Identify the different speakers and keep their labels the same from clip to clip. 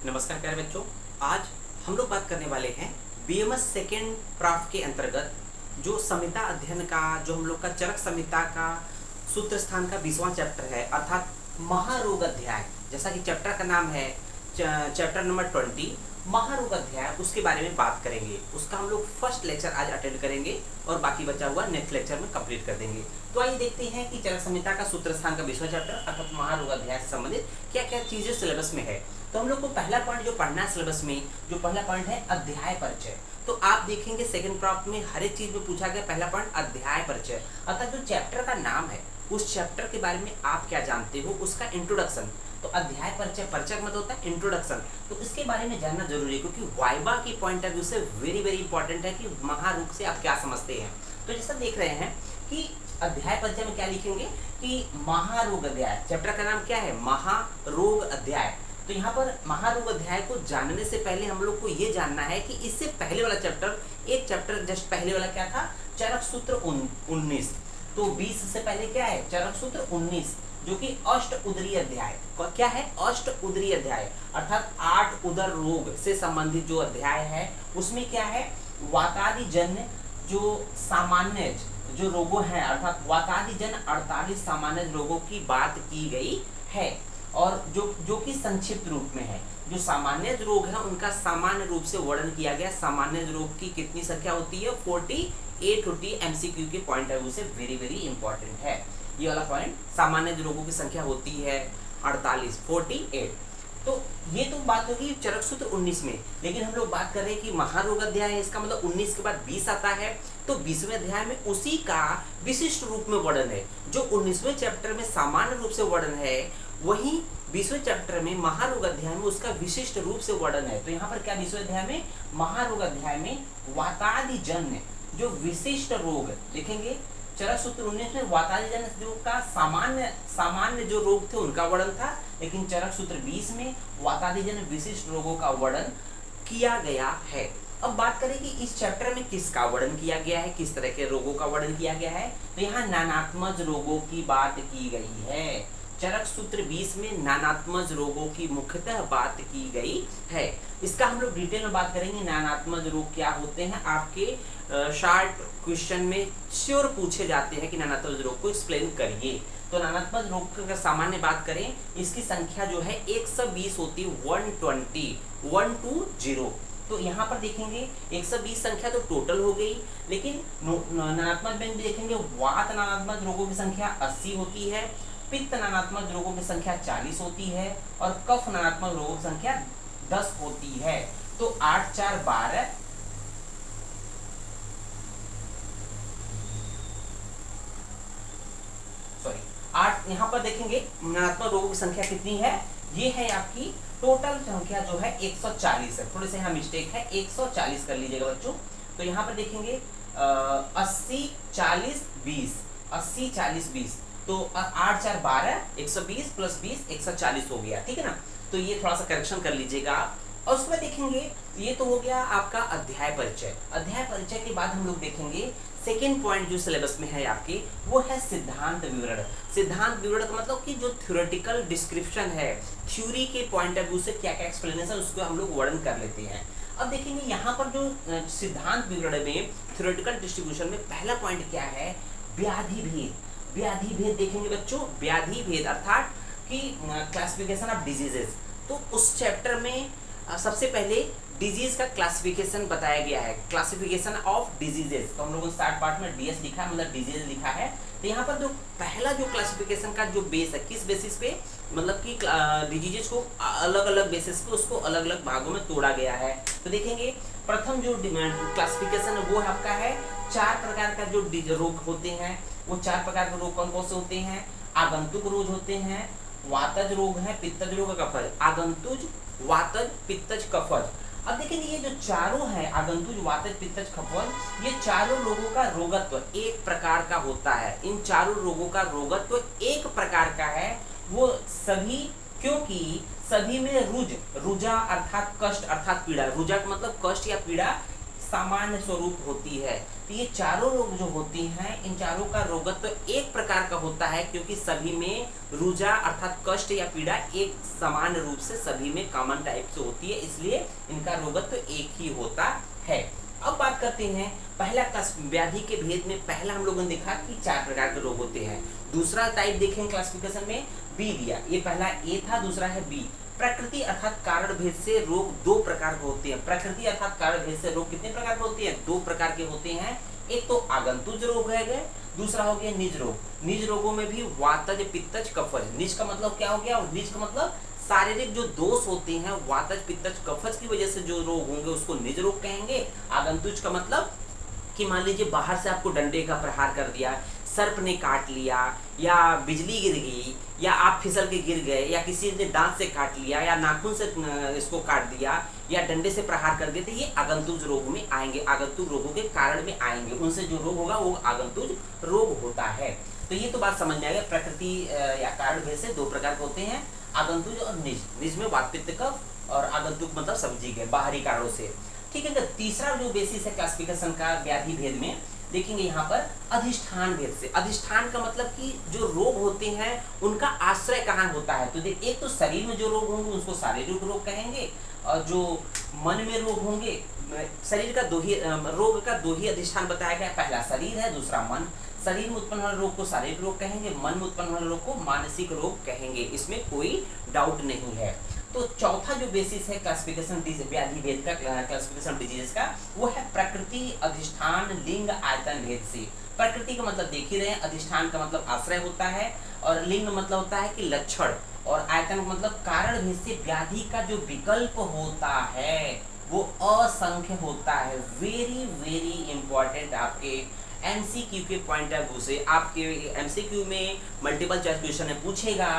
Speaker 1: नमस्कार प्यारे बच्चों, आज हम लोग बात करने वाले हैं बीएमएस सेकेंड प्राफ्ट के अंतर्गत जो संहिता अध्ययन का जो हम लोग का चरक संहिता का सूत्र स्थान का 20वां चैप्टर है, अर्थात महारोग अध्याय। जैसा कि चैप्टर का नाम है चैप्टर नंबर 20 महारोग अध्याय, उसके बारे में बात करेंगे। उसका हम लोग फर्स्ट लेक्चर आज अटेंड करेंगे और बाकी बचा हुआ नेक्स्ट लेक्चर में कंप्लीट कर देंगे। तो आइए देखते हैं कि चरक संहिता का सूत्र स्थान का 20वां चैप्टर अर्थात महारोग अध्याय से संबंधित क्या क्या चीजें सिलेबस में है। तो हम लोग को पहला पॉइंट जो पढ़ना है सिलेबस में, जो पहला पॉइंट है अध्याय परिचय। तो आप देखेंगे सेकंड प्राफ्ट में हर एक चीज में पूछा गया पहला पॉइंट अध्याय परिचय, अर्थात जो चैप्टर का नाम है उस चैप्टर के बारे में आप क्या जानते हो, उसका इंट्रोडक्शन। तो अध्याय परिचय, परिचय मतलब होता है इंट्रोडक्शन, तो इसके बारे में जानना जरूरी है क्योंकि वाइवा की पॉइंट ऑफ व्यू से वेरी वेरी इंपॉर्टेंट है कि महारोग से आप क्या समझते हैं। तो जैसा देख रहे हैं कि अध्याय परिचय में क्या लिखेंगे कि महारोग अध्याय, चैप्टर का नाम क्या है महारोग अध्याय। तो यहाँ पर महारोग अध्याय को जानने से पहले हम लोग को ये जानना है कि इससे पहले वाला चैप्टर, एक चैप्टर जस्ट पहले वाला क्या था, चरक सूत्र 19। तो 20 से पहले क्या है, चरक सूत्र 19 जो कि अष्ट उदरी अध्याय। क्या है, अष्ट उदरी अध्याय, अर्थात 8 उदर रोग से संबंधित जो अध्याय है उसमें क्या है, वातादि जन्य जो सामान्य जो रोगों हैं, अर्थात वातादि जन 48 सामान्य रोगों की बात की गई है और जो कि संक्षिप्त रूप में है। जो सामान्य रोग है उनका सामान्य रूप से वर्णन किया गया। सामान्य रोग की कितनी संख्या होती है, 48 होती है। एमसीक्यू के पॉइंट ऑफ व्यू से वेरी वेरी इंपॉर्टेंट है ये वाला पॉइंट। सामान्य रोगों की संख्या होती है 48। तो ये तो बात होगी चरक सूत्र 19 में, लेकिन हम लोग बात कर रहे हैं कि महारोग अध्याय है, इसका मतलब 19 के बाद 20 आता है। तो 20वें अध्याय में उसी का विशिष्ट रूप में वर्णन है। जो 19वें चैप्टर में सामान्य रूप से वर्णन है, वहीं 20वें चैप्टर में महारोग अध्याय में उसका विशिष्ट रूप से वर्णन है। तो यहाँ पर क्या 20वें अध्याय में, महारोग अध्याय में वातादि जन्य जो विशिष्ट रोग लिखेंगे। चरक सूत्र 19 में वातादि जन्य जो का सामान्य जो रोग थे उनका वर्णन था, लेकिन चरक सूत्र 20 में वातादि जन्य विशिष्ट रोगों का वर्णन किया गया है। अब बात करें कि इस चैप्टर में किसका वर्णन किया गया है, किस तरह के रोगों का वर्णन किया गया है। तो यहाँ नानात्मज रोगों की बात की गई है। चरक सूत्र 20 में नानात्मज रोगों की मुख्यतः बात की गई है। इसका हम लोग डिटेल में बात करेंगे। नानात्मज रोग क्या होते हैं, आपके शॉर्ट क्वेश्चन में श्योर पूछे जाते हैं कि नानात्मज रोग को एक्सप्लेन करिए। तो नानात्मज रोग की सामान्य बात करें, इसकी संख्या जो है 120 होती है, 120। तो यहाँ पर देखेंगे 120 संख्या तो टोटल हो गई, लेकिन नानात्मज में भी देखेंगे वात नानात्मज रोगों की संख्या 80 होती है, पित्त नानात्मक रोगों की संख्या 40 होती है और कफ नानात्मक रोगों की संख्या 10 होती है। तो 8 4 12, सॉरी 8, यहाँ पर देखेंगे नानात्मक रोगों की संख्या कितनी है, ये है आपकी टोटल संख्या जो है 140 है। थोड़े से यहाँ मिस्टेक है, 140 कर लीजिएगा बच्चों। तो यहाँ पर देखेंगे 80 40 20, 80 40 20, तो 8 4 12, 120 प्लस 20 140 हो गया, ठीक है ना। तो ये थोड़ा सा करेक्शन कर लीजिएगा आप। और उसमें देखेंगे ये तो हो गया आपका अध्याय परिचय। अध्याय परिचय के बाद हम लोग देखेंगे सेकेंड पॉइंट जो सिलेबस में है आपके, वो है सिद्धांत विवरण। सिद्धांत विवरण का मतलब कि जो थ्योरेटिकल डिस्क्रिप्शन है, थ्योरी के पॉइंट ऑफ व्यू से क्या क्या एक्सप्लेनेशन, उसको हम लोग वर्णन कर लेते हैं। अब देखेंगे यहाँ पर जो सिद्धांत विवरण में थ्योरेटिकल डिस्ट्रीब्यूशन में पहला पॉइंट क्या है, व्याधि भेद। व्याधि भेद देखेंगे बच्चों, व्याधि भेद अर्थात कि क्लासिफिकेशन ऑफ डिजीजेस। तो उस चैप्टर में सबसे पहले डिजीज का क्लासिफिकेशन बताया गया है, क्लासिफिकेशन ऑफ डिजीजेस। तो हम लोगों ने स्टार्ट पार्ट में डीएस लिखा है, मतलब डिजीज लिखा है। तो यहाँ पर जो पहला जो क्लासिफिकेशन का जो बेस है, किस बेसिस पे, मतलब कि डिजीजेस को अलग अलग बेसिस पे उसको अलग अलग भागों में तोड़ा गया है। तो देखेंगे प्रथम जो क्लासिफिकेशन है वो आपका है 4 प्रकार का जो रोग होते हैं। वो 4 प्रकार के रोग कौन कौन से होते हैं, आगंतुक रोग होते हैं, वातज रोग है, पित्तज रोग, कफज। आगंतुज, वातज, पित्तज, कफज। अब देखेंगे ये जो चारों है, आगंतुज, वातज, पित्तज, कफज, ये चारों रोगों का रोगत्व एक प्रकार का होता है। इन चारों रोगों का रोगत्व एक प्रकार का है। वो सभी, क्योंकि सभी में रुजा अर्थात कष्ट अर्थात पीड़ा, रुजा का मतलब कष्ट या पीड़ा सामान्य स्वरूप होती है। तो ये चारों रोग जो होती हैं, इन चारों का रोगत्व तो एक प्रकार का होता है, क्योंकि सभी में रुजा अर्थात कष्ट या पीड़ा एक समान रूप से सभी में कॉमन टाइप से होती है, इसलिए इनका रोगत्व तो एक ही होता है। अब बात करते हैं पहला व्याधि के भेद में। पहला हम लोगों ने देखा कि 4 प्रकार के रोग होते हैं। दूसरा टाइप देखें क्लासिफिकेशन में, बी दिया। ये पहला ए था, दूसरा है बी। प्रकृति अर्थात कारण भेद से रोग 2 प्रकार के होते हैं। प्रकृति अर्थात कारण भेद से रोग कितने प्रकार के होते हैं? 2 प्रकार के होते हैं। एक तो आगंतुज रोग है गए, दूसरा हो गया निज रोग। निज रोगों में भी वातज, पित्तज, कफज। निज का मतलब क्या हो गया? निज का मतलब शारीरिक जो दोष होते हैं, वातज, पित्तज, कफज की वजह से जो रोग होंगे उसको निज रोग कहेंगे। आगंतुज का मतलब कि मान लीजिए बाहर से आपको डंडे का प्रहार कर दिया, सर्प ने काट लिया, या बिजली गिर गई, या आप फिसल के गिर गए, या किसी ने दांत से काट लिया, या नाखून से इसको काट दिया, या डंडे से प्रहार कर दिए, तो ये आगंतुज रोग में आएंगे, आगंतुक रोगों के कारण में आएंगे। उनसे जो रोग होगा वो आगंतुज रोग होता है। तो ये तो बात समझ में आ गया। प्रकृति या कारण भेद से 2 प्रकार के होते हैं, आगंतुज और निज। निज में वात, पित्त, कफ, और आगंतुक मतलब सब्जी के बाहरी कारणों से। ठीक है। तो तीसरा जो बेसिस है क्लासिफिकेशन का व्याधि भेद में, देखेंगे यहाँ पर अधिष्ठान भेद से। अधिष्ठान का मतलब कि जो रोग होते हैं उनका आश्रय कहाँ होता है। तो देख, एक तो शरीर में जो रोग होंगे उसको शारीरिक रोग कहेंगे, और जो मन में रोग होंगे, शरीर का रोग का 2 ही अधिष्ठान बताया गया। पहला शरीर है, दूसरा मन। शरीर में उत्पन्न होने रोग को शारीरिक रोग कहेंगे, मन में उत्पन्न होने रोग को मानसिक रोग कहेंगे, इसमें कोई डाउट नहीं है। तो चौथा जो बेसिस है क्लासिफिकेशन व्याधि भेद का, क्लासिफिकेशन डिजीज का, वो है प्रकृति, अधिष्ठान, लिंग, आयतन भेद से। प्रकृति का मतलब देख ही रहे हैं, अधिष्ठान का मतलब आश्रय होता है, और लिंग मतलब होता है कि लक्षण, और आयतन का मतलब कारण भेद से व्याधि का जो विकल्प होता है वो असंख्य होता है। वेरी वेरी इंपॉर्टेंट आपके एमसीक्यू के पॉइंट ऑफ व्यू से। आपके एमसीक्यू में मल्टीपल चॉइस क्वेश्चन में पूछेगा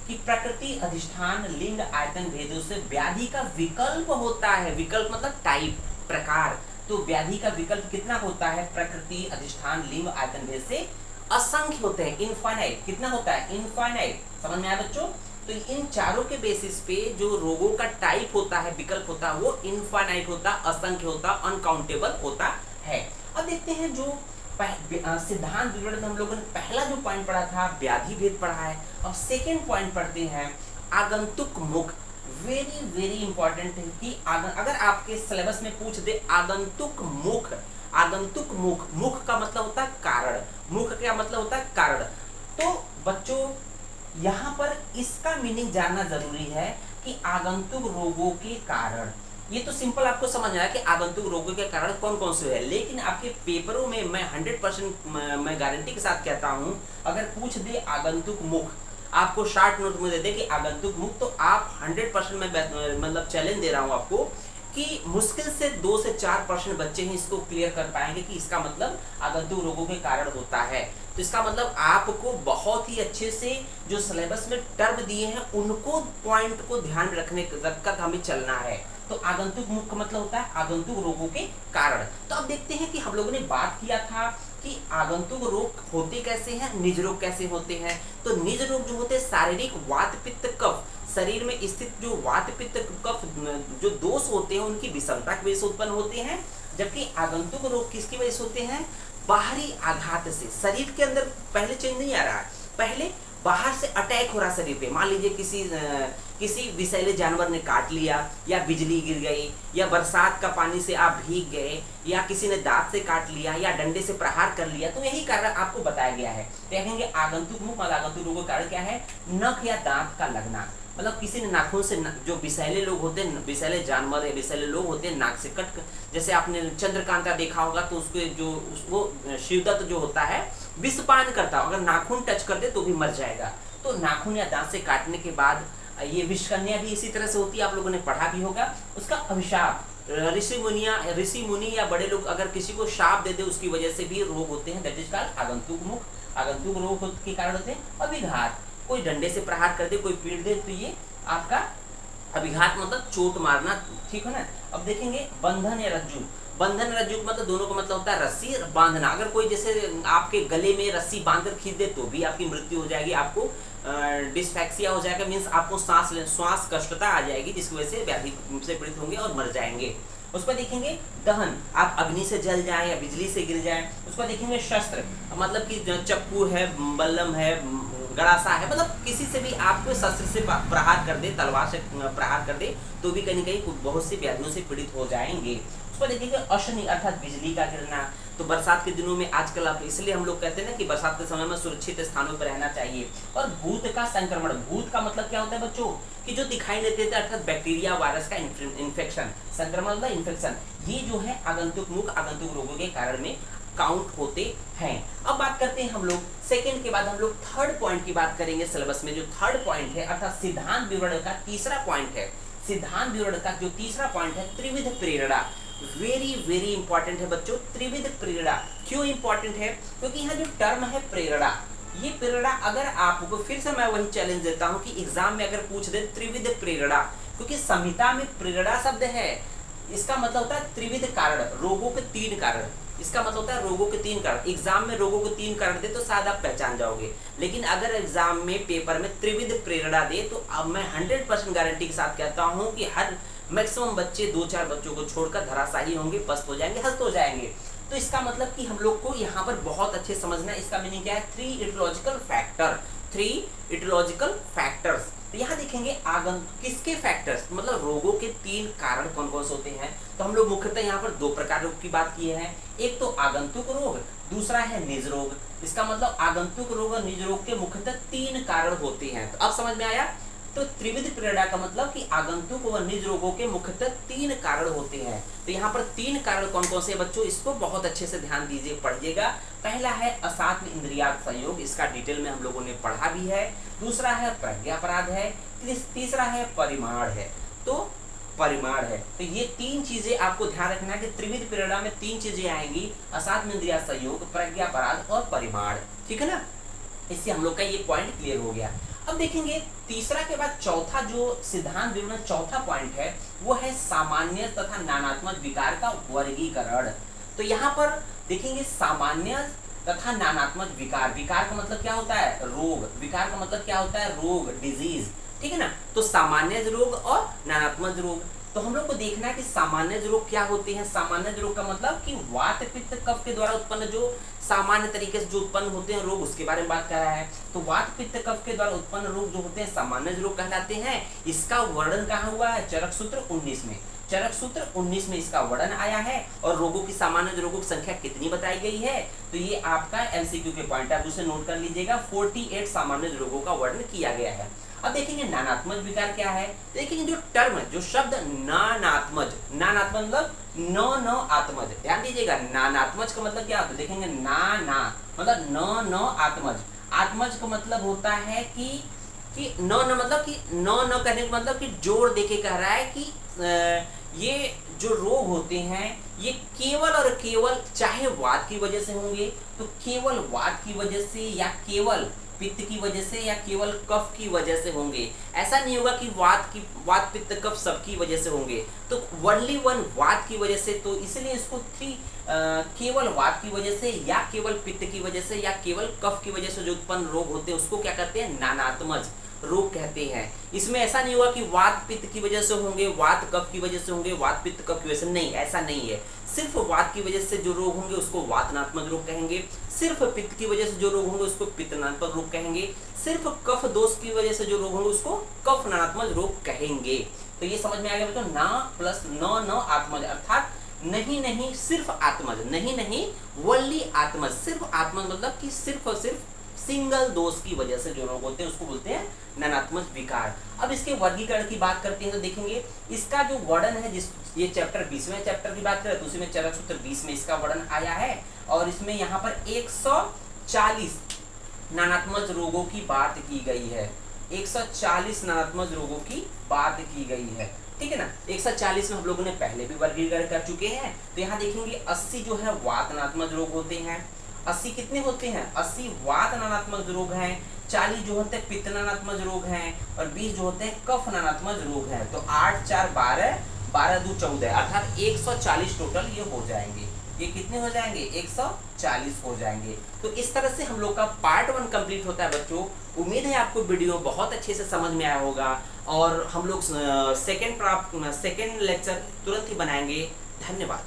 Speaker 1: कि प्रकृति, अधिष्ठान, लिंग, आयतन भेदों से व्याधि का विकल्प होता है। विकल्प मतलब टाइप, प्रकार। तो व्याधि का विकल्प कितना होता है? प्रकृति, अधिष्ठान, लिंग, आयतन भेद से असंख्य होते हैं, इनफाइनाइट। कितना होता है? इनफाइनाइट। समझ में आया बच्चों? तो इन चारों के बेसिस पे जो रोगों का टाइप होता है, विकल्प होता है, वो इनफाइनाइट होता, असंख्य होता, अनकाउंटेबल होता है। अब देखते हैं जो सिद्धांत विवरण में हम लोगों ने पहला जो पॉइंट पढ़ा था व्याधि भेद पढ़ा है। अब सेकेंड पॉइंट पढ़ते हैं आगंतुक मुख। वेरी वेरी इंपॉर्टेंट है कि अगर आपके सिलेबस में पूछ दे आगंतुक मुख, आगंतुक मुख, मुख का मतलब होता है कारण, मुख का मतलब होता है कारण। तो बच्चों यहाँ पर इसका मीनिंग जानना जरूरी है कि आगंतुक रोगों के कारण। ये तो सिंपल आपको समझ आया कि आगंतुक रोगों के कारण कौन कौन से है, लेकिन आपके पेपरों में मैं 100% मैं गारंटी के साथ कहता हूं, अगर पूछ दे आगंतुक मुख, आपको शॉर्ट नोट में दे दे कि आगंतुक मुख, तो आप 100% मैं मतलब चैलेंज दे रहा हूं आपको कि मुश्किल से 2 से 4% बच्चे ही इसको क्लियर कर पाएंगे कि इसका मतलब आगंतुक रोगों के कारण होता है। तो इसका मतलब आपको बहुत ही अच्छे से जो सिलेबस में टर्म दिए हैं उनको पॉइंट को ध्यान में रखकर हमें चलना है। तो आगंतुक मुख का मतलब होता है आगंतुक रोगों के कारण। तो अब देखते हैं कि हम लोगों ने बात किया था कि आगंतुक रोग होते कैसे हैं, निज रोग कैसे होते हैं। तो निज रोग जो होते हैं शारीरिक वात, पित्त, कफ, शरीर में स्थित जो वात, पित्त, कफ जो दोष होते हैं उनकी विषमता की वजह से उत्पन्न होते हैं। जबकि आगंतुक रोग किसकी वजह से होते हैं? बाहरी आघात से। शरीर के अंदर पहले चेंज नहीं आ रहा है, पहले बाहर से अटैक हो रहा शरीर पे। मान लीजिए किसी विषैले जानवर ने काट लिया, या बिजली गिर गई, या बरसात का पानी से आप भीग गए, या किसी ने दांत से काट लिया, या डंडे से प्रहार कर लिया, तो यही कारण आपको बताया गया है। देखेंगे आगंतुक मुख और आगंतुक रोगों का कारण क्या है? नख या दांत का लगना, मतलब किसी ने नाखून से, जो विषैले लोग होते हैं, विषैले जानवर या विषैले लोग होते हैं, नाक से कट, जैसे आपने चंद्रकांता देखा होगा तो उसको शिवदत्त जो होता है विषपान करता, अगर नाखून टच कर दे तो भी मर जाएगा। तो नाखून या दांत से काटने के बाद ये विषकन्या भी इसी तरह से होती है, आप लोगों ने पढ़ा भी होगा। उसका अभिशाप, ऋषि मुनि या बड़े लोग अगर किसी को शाप दे दे उसकी वजह से भी रोग होते हैं, दैट इज कॉल्ड आगंतुक मुख। आगंतुक रोग के कारण होते हैं अभिघात, कोई डंडे से प्रहार कर दे, कोई पीट दे, तो ये आपका अभिघात मतलब चोट मारना, ठीक है ना। अब देखेंगे बंधन या रज्जु। बंधन रज्जु मतलब दोनों का मतलब होता है रस्सी बांधना। अगर कोई जैसे आपके गले में रस्सी बांधकर खींच दे तो भी आपकी मृत्यु हो जाएगी, आपको डिस्फैक्सिया हो जाएगा, मीन्स आपको श्वास कष्टता आ जाएगी, जिसकी वजह से व्याधि से पीड़ित होंगे और मर जाएंगे। उसको देखेंगे दहन, आप अग्नि से जल जाए या बिजली से गिर जाए। उसको देखेंगे शस्त्र, मतलब कि चक्कू है, बल्लम है, गड़ासा है, मतलब किसी से भी आपको शस्त्र से प्रहार कर दे, तलवार से प्रहार कर दे तो भी कहीं न कहीं बहुत सी व्याधियों से पीड़ित हो जाएंगे। उसको देखेंगे अशनि अर्थात बिजली का गिरना। तो बरसात के दिनों में आजकल आप, इसलिए हम लोग कहते हैं ना कि बरसात के समय में सुरक्षित स्थानों पर रहना चाहिए। और भूत का संक्रमण, भूत का मतलब क्या होता है बच्चों, कि जो दिखाई नहीं देते अर्थात बैक्टीरिया वायरस का इन्फेक्शन, संक्रमण मतलब इन्फेक्शन, ये जो है आगंतुक मुख आगंतुक रोगों के कारण में काउंट होते हैं। अब बात करते हैं हम लोग सेकंड के बाद हम लोग थर्ड पॉइंट की बात करेंगे सिलेबस में। जो थर्ड पॉइंट है अर्थात सिद्धांत विवरण का तीसरा पॉइंट है, सिद्धांत विवरण का जो तीसरा पॉइंट है त्रिविध प्रेरणा। वेरी वेरी इंपॉर्टेंट है बच्चों, त्रिविध प्रेरणा। क्यों इंपॉर्टेंट है, क्योंकि यहाँ जो टर्म है प्रेरणा, ये प्रेरणा अगर आपको, फिर से मैं वही चैलेंज देता हूँ कि एग्जाम में अगर पूछ दे त्रिविध प्रेरणा, क्योंकि संहिता में प्रेरणा शब्द है, इसका मतलब होता है त्रिविध कारण, रोगों के 3 कारण। इसका मतलब होता है रोगों के 3 कारण। एग्जाम में रोगों के 3 कारण दे तो शायद आप पहचान जाओगे, लेकिन अगर एग्जाम में पेपर में त्रिविध प्रेरणा दे तो अब मैं 100% गारंटी के साथ कहता हूं कि हर मैक्सिमम बच्चे 2-4 बच्चों को छोड़कर धराशायी होंगे, पस्त हो जाएंगे, हस्त हो जाएंगे। तो इसका मतलब कि हम लोग को यहाँ पर बहुत अच्छे समझना है। इसका मीनिंग क्या है, 3 इटियोलॉजिकल फैक्टर, 3 इटियोलॉजिकल फैक्टर्स। तो यहाँ देखेंगे आगंतुक किसके फैक्टर्स, मतलब रोगों के 3 कारण कौन कौन से होते हैं। तो हम लोग मुख्यतः यहाँ पर 2 प्रकार रोग की बात किए हैं, एक तो आगंतुक रोग, दूसरा है निज रोग। इसका मतलब आगंतुक रोग और निज रोग के मुख्यतः 3 कारण होते हैं। तो अब समझ में आया। तो त्रिविध प्रेरणा का मतलब कि आगंतुक व निज रोगों के मुख्यतः 3 कारण होते हैं। तो यहाँ पर 3 कारण कौन कौन से बच्चों, इसको बहुत अच्छे से ध्यान दीजिए, पढ़िएगा। पहला है असात्म इंद्रियार्थ संयोग, इसका डिटेल में हम लोगों ने पढ़ा भी है। दूसरा है प्रज्ञापराध है, तीसरा है परिमाण है। तो परिमाण है, तो ये 3 चीजें आपको ध्यान रखना है कि त्रिविध प्रेरणा में 3 चीजें आएंगी, असात्म इंद्रियार्थ संयोग, प्रज्ञापराध और परिमाण। ठीक है ना, इससे हम लोग का ये पॉइंट क्लियर हो गया। अब देखेंगे तीसरा के बाद चौथा जो सिद्धांत विवरण चौथा पॉइंट है वो है सामान्य तथा नानात्मक विकार का वर्गीकरण। तो यहाँ पर देखेंगे सामान्य तथा नानात्मक विकार, विकार का मतलब क्या होता है, रोग, विकार का मतलब क्या होता है, रोग, डिजीज। ठीक है ना, तो सामान्य रोग और नानात्मक रोग। तो हम लोग को देखना है कि सामान्य रोग क्या होते हैं। सामान्य रोग का मतलब कि वात पित्त कफ के द्वारा उत्पन्न जो सामान्य तरीके से जो उत्पन्न होते हैं रोग, उसके बारे में बात कर रहा है। तो वात पित्त कफ के द्वारा उत्पन्न रोग जो होते हैं सामान्य रोग कहलाते हैं। इसका वर्णन कहाँ हुआ है, चरक सूत्र 19 में। चरक सूत्र 19 में इसका वर्णन आया है। और रोगों की सामान्य रोगों की संख्या कितनी बताई गई है, तो ये आपका एमसीक्यू के पॉइंट है, उसे नोट कर लीजिएगा। 48 सामान्य रोगों का वर्णन किया गया है। अब देखेंगे नानात्मक विकार क्या है। देखेंगे जो टर्म, जो शब्द नानात्मज, नानात्मज मतलब न आत्मज, ध्यान दीजिएगा। नानात्मज का मतलब क्या होता है, देखेंगे ना मतलब न आत्मज। आत्मज का मतलब होता है कि न मतलब कि न कहने का मतलब कि जोड़ देके कह रहा है कि ये जो रोग होते हैं ये केवल और केवल, चाहे वात की वजह से होंगे तो केवल वात की वजह से, या केवल पित्त की वजह से, या केवल कफ की वजह से होंगे। ऐसा नहीं होगा कि वात पित्त कफ सबकी वजह से होंगे, तो ओनली वन वात की वजह से। तो इसलिए इसको केवल वात की वजह से, या केवल पित्त की वजह से, या केवल कफ की वजह से जो उत्पन्न रोग होते हैं उसको क्या कहते हैं, नानात्मज रोग कहते हैं। इसमें ऐसा नहीं होगा कि वात पित्त की वजह से होंगे, वात कफ की वजह से होंगे, वात पित्त कफ की वजह से, नहीं, ऐसा नहीं है। सिर्फ वात की वजज से जो रोग होंगे उसको वातनात्मक रोग कहेंगे, सिर्फ पित्त की वजह से जो रोग होंगे उसको पित्तनात्मक रोग कहेंगे, सिर्फ कफ दोष की वजह से जो रोग होंगे उसको कफनात्मक रोग कहेंगे। तो ये समझ में आ गया बच्चों, ना प्लस न आत्मज, अर्थात नहीं सिर्फ आत्मज, नहीं वल्ली आत्मज, सिर्फ आत्मज मतलब कि सिर्फ और सिर्फ सिंगल दोष की वजह से जो रोग होते हैं उसको बोलते हैं नानात्मक विकार। अब इसके वर्गीकरण की बात करते हैं तो देखेंगे इसका जो वर्णन है, जिस ये चैप्टर 20वें चैप्टर की बात करें तो उसी में चरक सूत्र 20 में इसका वर्णन आया है। और इसमें यहाँ पर 140 नानात्मक रोगों की बात की गई है, 140 नानात्मक रोगों की बात की गई है। ठीक है ना, 140 में हम लोगों ने पहले भी वर्गीकरण कर चुके हैं। तो यहाँ देखेंगे 80 जो है वातनात्मक रोग होते हैं। 80 कितने होते हैं, 80 वातनात्मक रोग हैं, 40 जो होते हैं पित्तनात्मक रोग हैं, और 20 जो होते हैं कफनात्मक रोग हैं। तो 8 4 12, 12 2 14, अर्थात 140 टोटल ये हो जाएंगे। ये कितने हो जाएंगे 140 हो जाएंगे। तो इस तरह से हम लोग का पार्ट 1 कंप्लीट होता है बच्चों। उम्मीद है आपको वीडियो बहुत अच्छे से समझ में आया होगा और हम लोग सेकेंड लेक्चर तुरंत ही बनाएंगे। धन्यवाद।